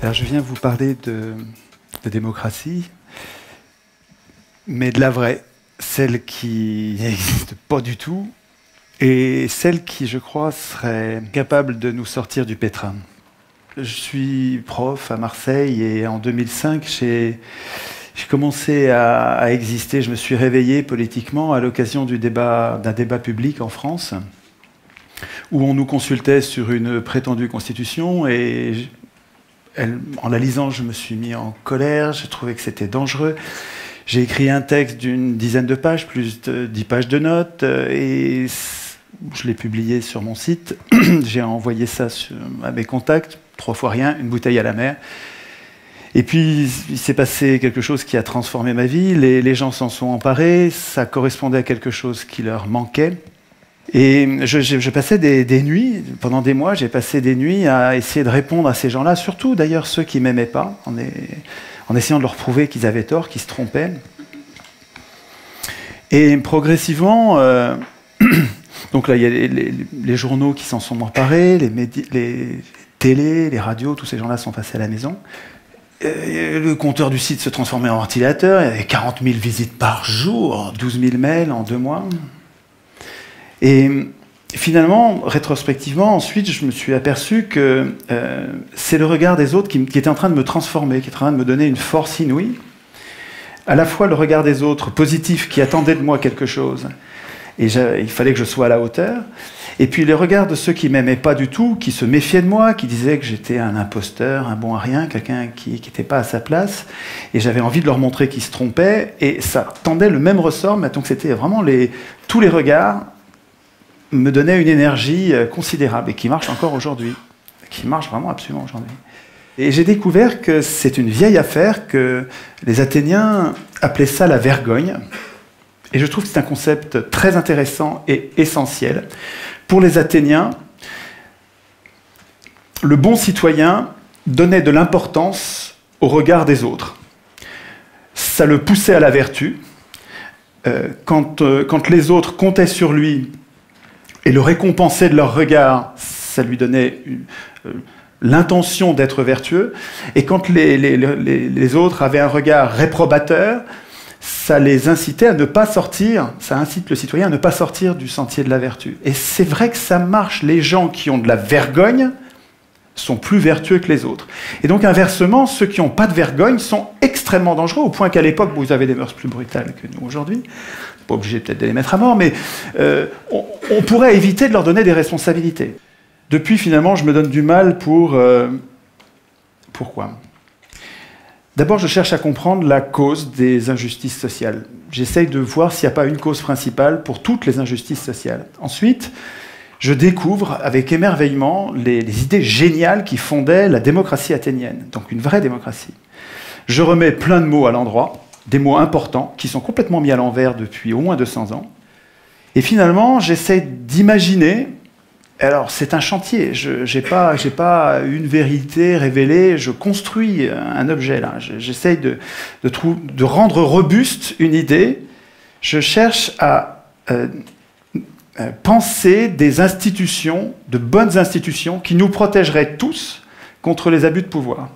Alors je viens vous parler de démocratie, mais de la vraie, celle qui n'existe pas du tout, et celle qui, je crois, serait capable de nous sortir du pétrin. Je suis prof à Marseille et en 2005, j'ai commencé à exister. Je me suis réveillé politiquement à l'occasion d'un débat public en France, où on nous consultait sur une prétendue constitution, et en la lisant, je me suis mis en colère, j'ai trouvé que c'était dangereux. J'ai écrit un texte d'une dizaine de pages, plus de 10 pages de notes, et je l'ai publié sur mon site. J'ai envoyé ça à mes contacts, 3 fois rien, une bouteille à la mer. Et puis, il s'est passé quelque chose qui a transformé ma vie. Les gens s'en sont emparés, ça correspondait à quelque chose qui leur manquait. Et je passais des nuits, pendant des mois, j'ai passé des nuits à essayer de répondre à ces gens-là, surtout d'ailleurs ceux qui ne m'aimaient pas, en essayant de leur prouver qu'ils avaient tort, qu'ils se trompaient. Et progressivement, donc là, il y a les journaux qui s'en sont emparés, les télés, les radios, tous ces gens-là sont passés à la maison. Le compteur du site se transformait en ventilateur, il y avait 40 000 visites par jour, 12 000 mails en 2 mois. Et finalement, rétrospectivement, ensuite, je me suis aperçu que c'est le regard des autres qui était en train de me transformer, qui était en train de me donner une force inouïe. À la fois le regard des autres, positif, qui attendaient de moi quelque chose, et il fallait que je sois à la hauteur. Et puis les regards de ceux qui ne m'aimaient pas du tout, qui se méfiaient de moi, qui disaient que j'étais un imposteur, un bon à rien, quelqu'un qui n'était pas à sa place. Et j'avais envie de leur montrer qu'ils se trompaient. Et ça tendait le même ressort, mais donc c'était vraiment tous les regards me donnaient une énergie considérable et qui marche encore aujourd'hui, qui marche vraiment absolument aujourd'hui. Et j'ai découvert que c'est une vieille affaire, que les Athéniens appelaient ça la vergogne. Et je trouve que c'est un concept très intéressant et essentiel. Pour les Athéniens, le bon citoyen donnait de l'importance au regard des autres. Ça le poussait à la vertu. Quand les autres comptaient sur lui et le récompensaient de leur regard, ça lui donnait l'intention d'être vertueux. Et quand les autres avaient un regard réprobateur, ça les incitait à ne pas sortir, ça incite le citoyen à ne pas sortir du sentier de la vertu. Et c'est vrai que ça marche. Les gens qui ont de la vergogne sont plus vertueux que les autres. Et donc inversement, ceux qui n'ont pas de vergogne sont extrêmement dangereux, au point qu'à l'époque, vous avez des mœurs plus brutales que nous aujourd'hui. Pas obligé peut-être de les mettre à mort, mais on pourrait éviter de leur donner des responsabilités. Depuis, finalement, je me donne du mal pour... Pourquoi ? D'abord, je cherche à comprendre la cause des injustices sociales. J'essaye de voir s'il n'y a pas une cause principale pour toutes les injustices sociales. Ensuite, je découvre avec émerveillement les idées géniales qui fondaient la démocratie athénienne, donc une vraie démocratie. Je remets plein de mots à l'endroit, des mots importants qui sont complètement mis à l'envers depuis au moins 200 ans. Et finalement, j'essaye d'imaginer... Alors, c'est un chantier. Je n'ai pas une vérité révélée. Je construis un objet, là. J'essaye de rendre robuste une idée. Je cherche à penser des institutions, de bonnes institutions, qui nous protégeraient tous contre les abus de pouvoir.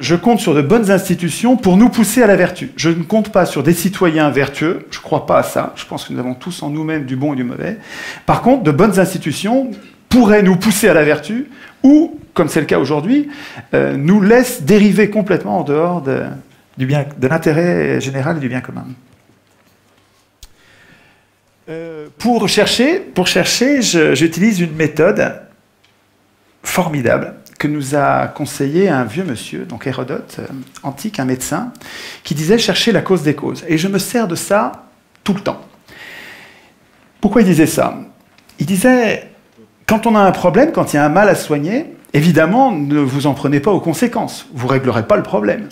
Je compte sur de bonnes institutions pour nous pousser à la vertu. Je ne compte pas sur des citoyens vertueux. Je ne crois pas à ça. Je pense que nous avons tous en nous-mêmes du bon et du mauvais. Par contre, de bonnes institutions pourrait nous pousser à la vertu, ou, comme c'est le cas aujourd'hui, nous laisse dériver complètement en dehors de l'intérêt général et du bien commun. Pour chercher, j'utilise une méthode formidable que nous a conseillé un vieux monsieur, donc Hérodote, antique, un médecin, qui disait « chercher la cause des causes ». Et je me sers de ça tout le temps. Pourquoi il disait ça ? Il disait... Quand on a un problème, quand il y a un mal à soigner, évidemment, ne vous en prenez pas aux conséquences. Vous ne réglerez pas le problème.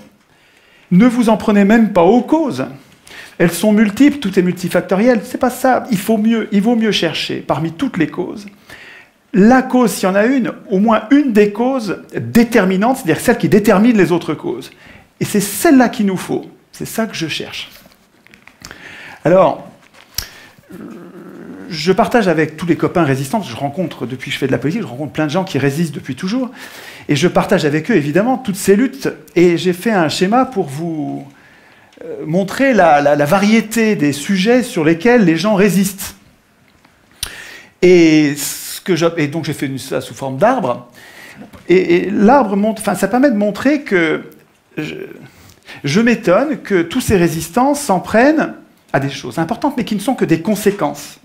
Ne vous en prenez même pas aux causes. Elles sont multiples, tout est multifactoriel. C'est pas ça. Il vaut mieux chercher, parmi toutes les causes, la cause, s'il y en a une, au moins une des causes déterminantes, c'est-à-dire celle qui détermine les autres causes. Et c'est celle-là qu'il nous faut. C'est ça que je cherche. Alors... je partage avec tous les copains résistants, je rencontre, depuis que je fais de la politique, je rencontre plein de gens qui résistent depuis toujours, et je partage avec eux, évidemment, toutes ces luttes, et j'ai fait un schéma pour vous montrer la variété des sujets sur lesquels les gens résistent. Et donc j'ai fait ça sous forme d'arbre, et l'arbre montre, enfin, ça permet de montrer que je m'étonne que tous ces résistants s'en prennent à des choses importantes, mais qui ne sont que des conséquences.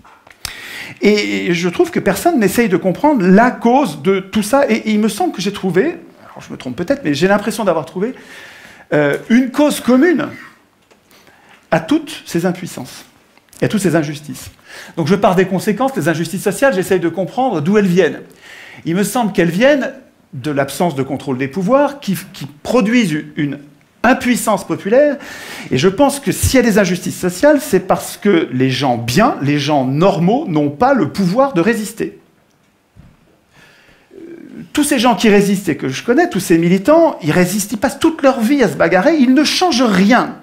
Et je trouve que personne n'essaye de comprendre la cause de tout ça. Et il me semble que j'ai trouvé, alors je me trompe peut-être, mais j'ai l'impression d'avoir trouvé une cause commune à toutes ces impuissances et à toutes ces injustices. Donc je pars des conséquences, des injustices sociales, j'essaye de comprendre d'où elles viennent. Il me semble qu'elles viennent de l'absence de contrôle des pouvoirs qui produisent une impuissance populaire, et je pense que s'il y a des injustices sociales, c'est parce que les gens bien, les gens normaux, n'ont pas le pouvoir de résister. Tous ces gens qui résistent et que je connais, tous ces militants, ils résistent, ils passent toute leur vie à se bagarrer, ils ne changent rien.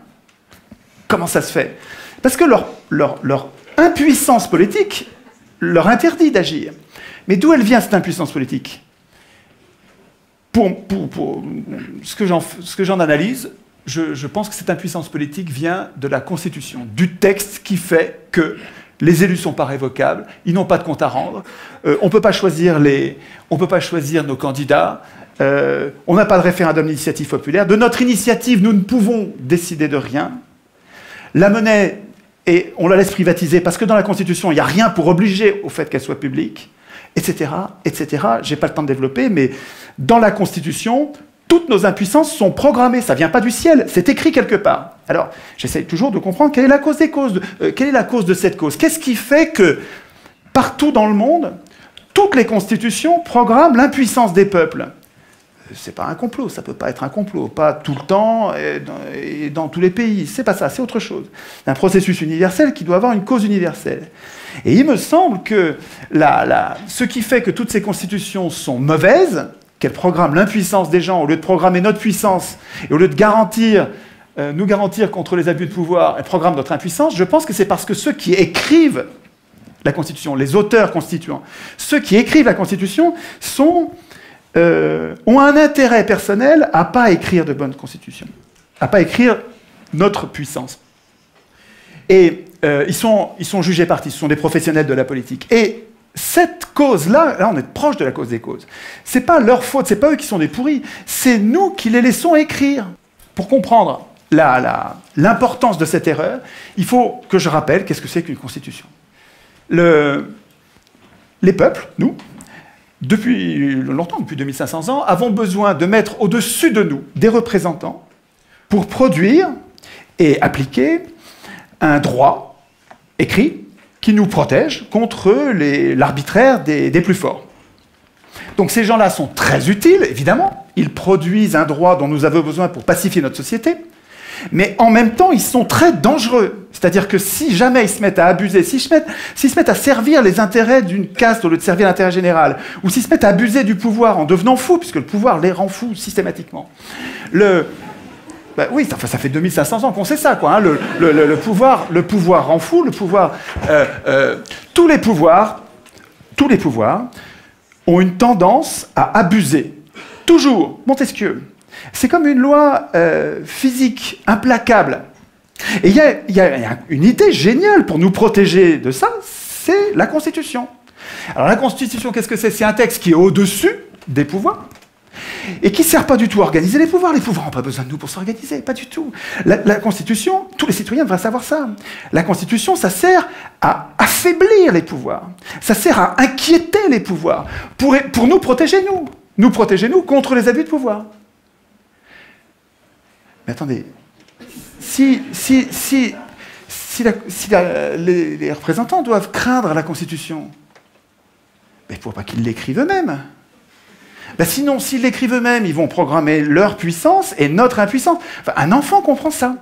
Comment ça se fait? Parce que leur impuissance politique leur interdit d'agir. Mais d'où elle vient, cette impuissance politique? Pour ce que j'en analyse, je pense que cette impuissance politique vient de la Constitution, du texte qui fait que les élus ne sont pas révocables, ils n'ont pas de compte à rendre, on ne peut pas choisir nos candidats, on n'a pas de référendum d'initiative populaire, de notre initiative, nous ne pouvons décider de rien. La monnaie, on la laisse privatiser parce que dans la Constitution, il n'y a rien pour obliger au fait qu'elle soit publique, etc., etc. Je n'ai pas le temps de développer, mais dans la Constitution, toutes nos impuissances sont programmées. Ça ne vient pas du ciel, c'est écrit quelque part. Alors, j'essaye toujours de comprendre quelle est la cause des causes, quelle est la cause de cette cause. Qu'est-ce qui fait que, partout dans le monde, toutes les constitutions programment l'impuissance des peuples? C'est pas un complot, ça peut pas être un complot, pas tout le temps et dans tous les pays. C'est pas ça, c'est autre chose. C'est un processus universel qui doit avoir une cause universelle. Et il me semble que ce qui fait que toutes ces constitutions sont mauvaises, qu'elles programment l'impuissance des gens, au lieu de programmer notre puissance, et au lieu de nous garantir contre les abus de pouvoir, elles programment notre impuissance, je pense que c'est parce que ceux qui écrivent la Constitution, les auteurs constituants, ceux qui écrivent la Constitution ont un intérêt personnel à ne pas écrire de bonnes constitutions, à ne pas écrire notre puissance. Et ils sont jugés partis, ce sont des professionnels de la politique. Et cette cause-là, là on est proche de la cause des causes, c'est pas leur faute, c'est pas eux qui sont des pourris, c'est nous qui les laissons écrire. Pour comprendre l'importance de cette erreur, il faut que je rappelle qu'est-ce que c'est qu'une constitution. Les peuples, nous, depuis longtemps, depuis 2500 ans, avons besoin de mettre au-dessus de nous des représentants pour produire et appliquer un droit écrit qui nous protège contre l'arbitraire des plus forts. Donc ces gens-là sont très utiles, évidemment. Ils produisent un droit dont nous avons besoin pour pacifier notre société. Mais en même temps, ils sont très dangereux. C'est-à-dire que si jamais ils se mettent à abuser, s'ils se mettent à servir les intérêts d'une caste au lieu de servir l'intérêt général, ou s'ils se mettent à abuser du pouvoir en devenant fous, puisque le pouvoir les rend fous systématiquement. Oui, ça fait 2500 ans qu'on sait ça, quoi. Hein. Le pouvoir rend fou, tous les pouvoirs ont une tendance à abuser. Toujours. Montesquieu. C'est comme une loi physique implacable. Et il y a une idée géniale pour nous protéger de ça, c'est la Constitution. Alors la Constitution, qu'est-ce que c'est? C'est un texte qui est au-dessus des pouvoirs et qui ne sert pas du tout à organiser les pouvoirs. Les pouvoirs n'ont pas besoin de nous pour s'organiser, pas du tout. La Constitution, tous les citoyens devraient savoir ça. La Constitution, ça sert à affaiblir les pouvoirs. Ça sert à inquiéter les pouvoirs pour nous protéger, nous. Nous protéger, nous, contre les abus de pouvoir. Mais attendez, si les représentants doivent craindre la Constitution, il ne faut pas qu'ils l'écrivent eux-mêmes. Sinon, s'ils l'écrivent eux-mêmes, ils vont programmer leur puissance et notre impuissance. Enfin, un enfant comprend ça.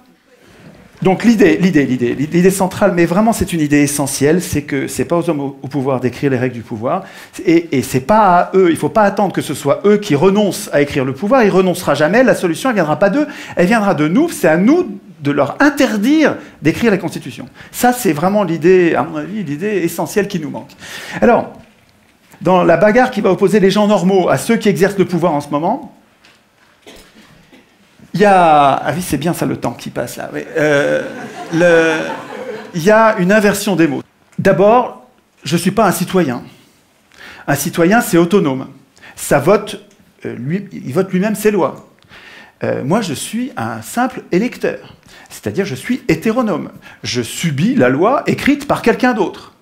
Donc l'idée centrale, mais vraiment c'est une idée essentielle, c'est que c'est pas aux hommes au pouvoir d'écrire les règles du pouvoir, et c'est pas à eux, il faut pas attendre que ce soit eux qui renoncent à écrire le pouvoir, il renoncera jamais, la solution elle viendra pas d'eux, elle viendra de nous, c'est à nous de leur interdire d'écrire la Constitution. Ça, c'est vraiment l'idée, à mon avis, l'idée essentielle qui nous manque. Alors, dans la bagarre qui va opposer les gens normaux à ceux qui exercent le pouvoir en ce moment, il y a... Ah oui, c'est bien ça, le temps qui passe là. Oui. Il y a une inversion des mots. D'abord, je ne suis pas un citoyen. Un citoyen, c'est autonome. Ça vote, il vote lui-même ses lois. Moi, je suis un simple électeur. C'est-à-dire, je suis hétéronome. Je subis la loi écrite par quelqu'un d'autre.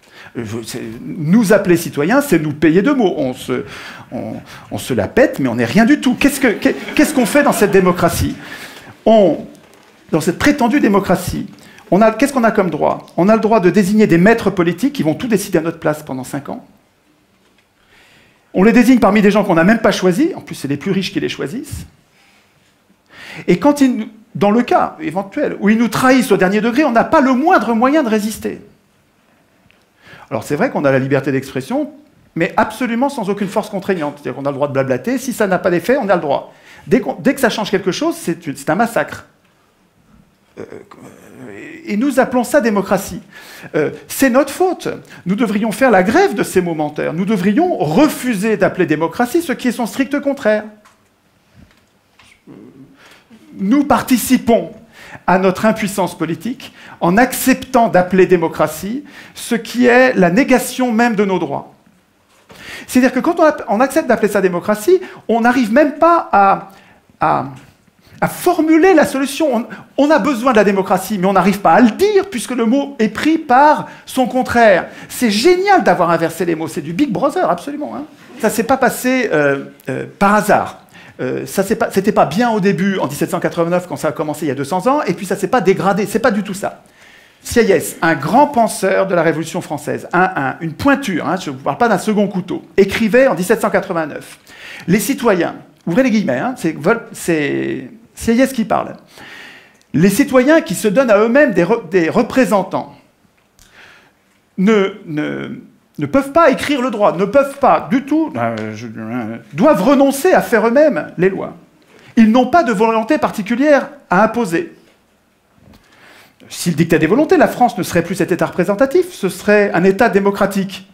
Nous appeler citoyens, c'est nous payer de mots. On se la pète, mais on n'est rien du tout. Qu'est-ce qu'on fait dans cette démocratie? Dans cette prétendue démocratie, qu'est-ce qu'on a comme droit? On a le droit de désigner des maîtres politiques qui vont tout décider à notre place pendant 5 ans. On les désigne parmi des gens qu'on n'a même pas choisis. En plus, c'est les plus riches qui les choisissent. Et quand dans le cas éventuel où ils nous trahissent au dernier degré, on n'a pas le moindre moyen de résister. Alors c'est vrai qu'on a la liberté d'expression, mais absolument sans aucune force contraignante. C'est-à-dire qu'on a le droit de blablater. Si ça n'a pas d'effet, on a le droit. Dès que ça change quelque chose, c'est un massacre. Et nous appelons ça démocratie. C'est notre faute. Nous devrions faire la grève de ces momentaires. Nous devrions refuser d'appeler démocratie ce qui est son strict contraire. Nous participons à notre impuissance politique en acceptant d'appeler démocratie ce qui est la négation même de nos droits. C'est-à-dire que quand on accepte d'appeler ça démocratie, on n'arrive même pas à formuler la solution. On a besoin de la démocratie, mais on n'arrive pas à le dire puisque le mot est pris par son contraire. C'est génial d'avoir inversé les mots. C'est du Big Brother, absolument. Hein. Ça ne s'est pas passé par hasard. C'était pas bien au début, en 1789, quand ça a commencé il y a 200 ans, et puis ça s'est pas dégradé. C'est pas du tout ça. Sieyès, un grand penseur de la Révolution française, une pointure, hein, je ne vous parle pas d'un second couteau, écrivait en 1789. Les citoyens, ouvrez les guillemets, hein, c'est Sieyès qui parle. Les citoyens qui se donnent à eux-mêmes des représentants ne peuvent pas écrire le droit, ne peuvent pas du tout, doivent renoncer à faire eux-mêmes les lois. Ils n'ont pas de volonté particulière à imposer. S'ils dictaient des volontés, la France ne serait plus cet État représentatif, ce serait un État démocratique.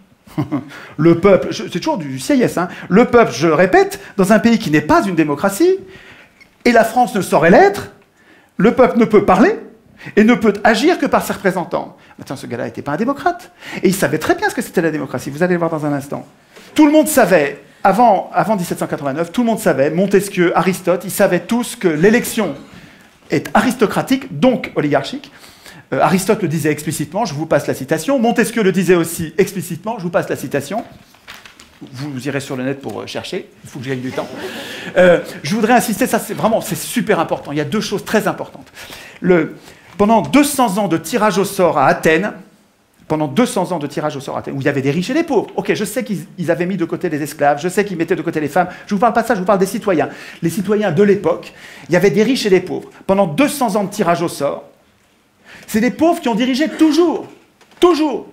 Le peuple, c'est toujours du Sieyès, hein, le peuple, je le répète, dans un pays qui n'est pas une démocratie, et la France ne saurait l'être, le peuple ne peut parler, et ne peut agir que par ses représentants. Attends, ce gars-là n'était pas un démocrate. Et il savait très bien ce que c'était la démocratie. Vous allez le voir dans un instant. Tout le monde savait, avant 1789, tout le monde savait, Montesquieu, Aristote, ils savaient tous que l'élection est aristocratique, donc oligarchique. Aristote le disait explicitement, je vous passe la citation. Montesquieu le disait aussi explicitement, je vous passe la citation. Vous irez sur le net pour chercher, il faut que j'aille du temps. Je voudrais insister, ça c'est super important. Il y a 2 choses très importantes. Pendant 200 ans de tirage au sort à Athènes, où il y avait des riches et des pauvres. Ok, je sais qu'ils avaient mis de côté les esclaves, je sais qu'ils mettaient de côté les femmes. Je ne vous parle pas de ça, je vous parle des citoyens. Les citoyens de l'époque, il y avait des riches et des pauvres. Pendant 200 ans de tirage au sort, c'est des pauvres qui ont dirigé toujours. Toujours.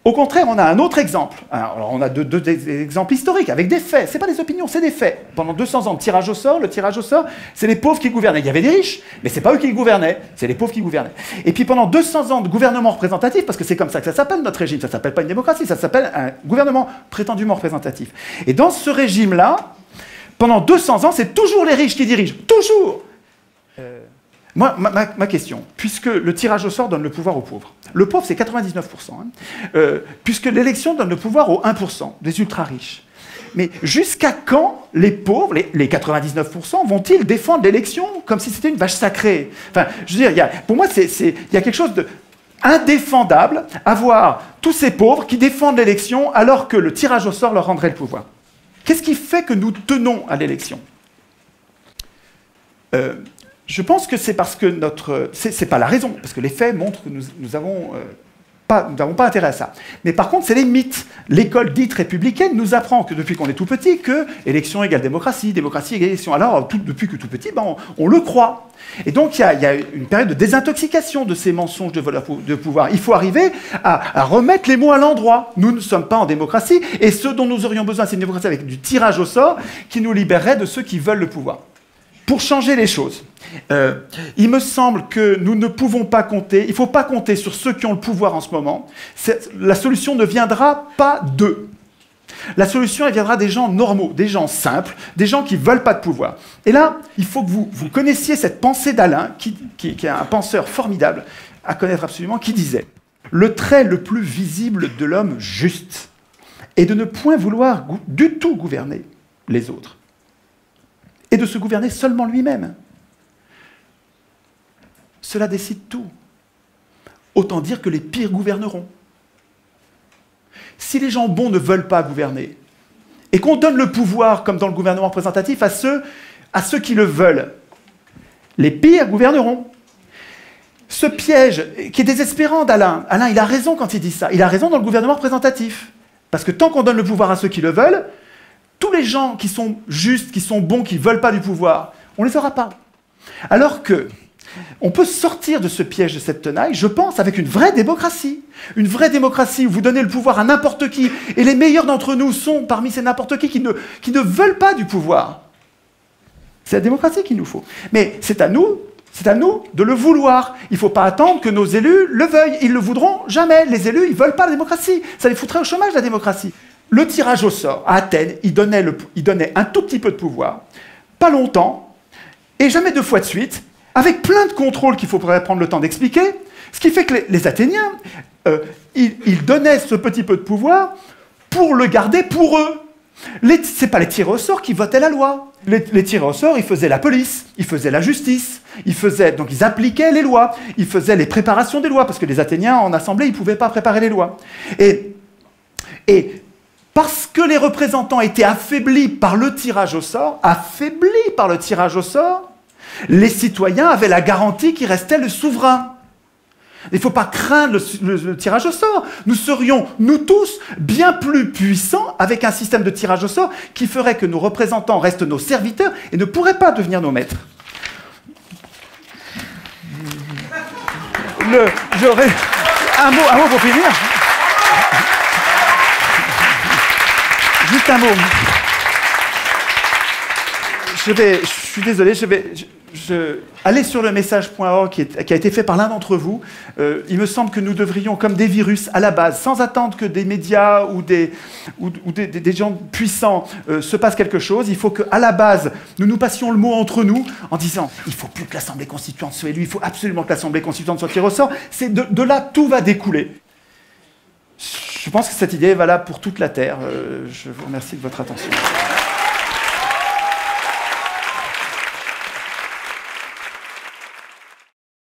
Au contraire, on a un autre exemple. Alors, on a deux exemples historiques, avec des faits. Ce n'est pas des opinions, c'est des faits. Pendant 200 ans de tirage au sort, le tirage au sort, c'est les pauvres qui gouvernaient. Il y avait des riches, mais ce n'est pas eux qui gouvernaient, c'est les pauvres qui gouvernaient. Et puis pendant 200 ans de gouvernement représentatif, parce que c'est comme ça que ça s'appelle notre régime, ça ne s'appelle pas une démocratie, ça s'appelle un gouvernement prétendument représentatif. Et dans ce régime-là, pendant 200 ans, c'est toujours les riches qui dirigent. Toujours. Moi, ma question, puisque le tirage au sort donne le pouvoir aux pauvres, le pauvre c'est 99%, hein, puisque l'élection donne le pouvoir aux 1%, des ultra-riches, mais jusqu'à quand les pauvres, les 99%, vont-ils défendre l'élection comme si c'était une vache sacrée? Enfin, je veux dire, pour moi, il y a quelque chose d'indéfendable à voir tous ces pauvres qui défendent l'élection alors que le tirage au sort leur rendrait le pouvoir. Qu'est-ce qui fait que nous tenons à l'élection? Je pense que c'est parce que c'est pas la raison, parce que les faits montrent que nous n'avons pas intérêt à ça. Mais par contre, c'est les mythes. L'école dite républicaine nous apprend que depuis qu'on est tout petit, que élection égale démocratie, démocratie égale élection. Alors, depuis que tout petit, on le croit. Et donc, il y a une période de désintoxication de ces mensonges de pouvoir. Il faut arriver à remettre les mots à l'endroit. Nous ne sommes pas en démocratie, et ce dont nous aurions besoin, c'est une démocratie avec du tirage au sort qui nous libérerait de ceux qui veulent le pouvoir. pour changer les choses, il me semble que nous ne pouvons pas compter, il ne faut pas compter sur ceux qui ont le pouvoir en ce moment. La solution ne viendra pas d'eux. La solution, elle viendra des gens normaux, des gens simples, des gens qui ne veulent pas de pouvoir. Et là, il faut que vous connaissiez cette pensée d'Alain, qui est un penseur formidable, à connaître absolument, qui disait « Le trait le plus visible de l'homme juste est de ne point vouloir du tout gouverner les autres, et de se gouverner seulement lui-même. Cela décide tout. Autant dire que les pires gouverneront. Si les gens bons ne veulent pas gouverner, et qu'on donne le pouvoir, comme dans le gouvernement représentatif, à ceux qui le veulent, les pires gouverneront. Ce piège qui est désespérant d'Alain, Alain, il a raison quand il dit ça, il a raison dans le gouvernement représentatif. Parce que tant qu'on donne le pouvoir à ceux qui le veulent, tous les gens qui sont justes, qui sont bons, qui ne veulent pas du pouvoir, on ne les aura pas. Alors que on peut sortir de ce piège de cette tenaille, je pense, avec une vraie démocratie. Une vraie démocratie où vous donnez le pouvoir à n'importe qui, et les meilleurs d'entre nous sont parmi ces n'importe qui ne veulent pas du pouvoir. C'est la démocratie qu'il nous faut. Mais c'est à nous de le vouloir. Il ne faut pas attendre que nos élus le veuillent. Ils ne le voudront jamais. Les élus, ils ne veulent pas la démocratie. Ça les foutrait au chômage, la démocratie. Le tirage au sort, à Athènes, il donnait un tout petit peu de pouvoir, pas longtemps, et jamais 2 fois de suite, avec plein de contrôles qu'il faudrait prendre le temps d'expliquer, ce qui fait que les Athéniens, ils donnaient ce petit peu de pouvoir pour le garder pour eux. Ce n'est pas les tirés au sort qui votaient la loi. Les tirés au sort, ils faisaient la police, ils faisaient la justice, donc ils appliquaient les lois, ils faisaient les préparations des lois, parce que les Athéniens, en assemblée, ils ne pouvaient pas préparer les lois. Et parce que les représentants étaient affaiblis par le tirage au sort, les citoyens avaient la garantie qu'il restait le souverain. Il ne faut pas craindre le tirage au sort. Nous serions, nous tous, bien plus puissants avec un système de tirage au sort qui ferait que nos représentants restent nos serviteurs et ne pourraient pas devenir nos maîtres. J'aurais un mot pour finir. Juste un mot. Je suis désolé, allez sur le message.org qui a été fait par l'un d'entre vous. Il me semble que nous devrions, comme des virus, à la base, sans attendre que des médias ou des gens puissants se passent quelque chose, il faut qu'à la base, nous passions le mot entre nous en disant « il ne faut plus que l'Assemblée constituante soit élue, il faut absolument que l'Assemblée constituante soit tirée au sort ». De là, tout va découler. Je pense que cette idée est valable pour toute la Terre. Je vous remercie de votre attention.